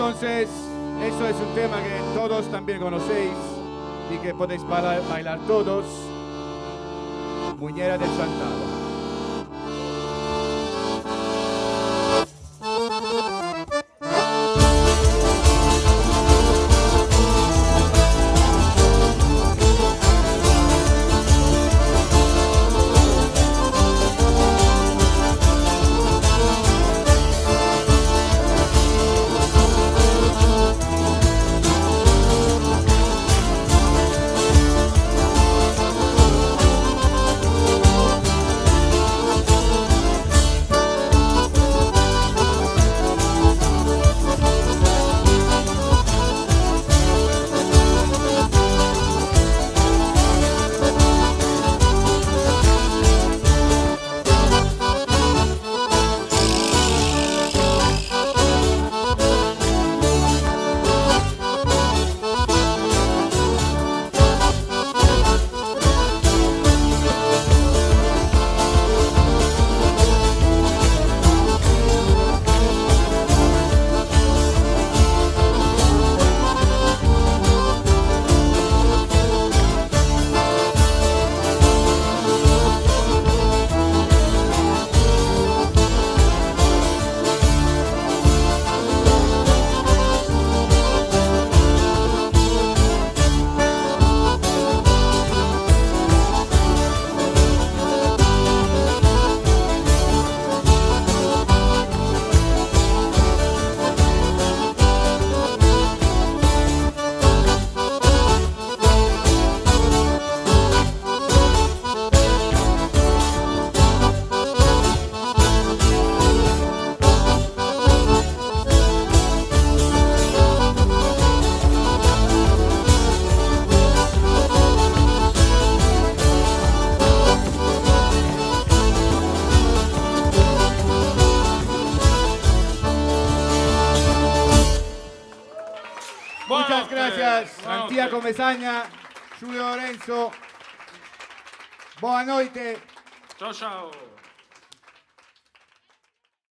Entonces, eso es un tema que todos también conocéis y que podéis bailar todos. Muñera del Chantado. Muchas gracias, Antía Comesaña, Giulio Lorenzo. Buonanotte. Ciao ciao.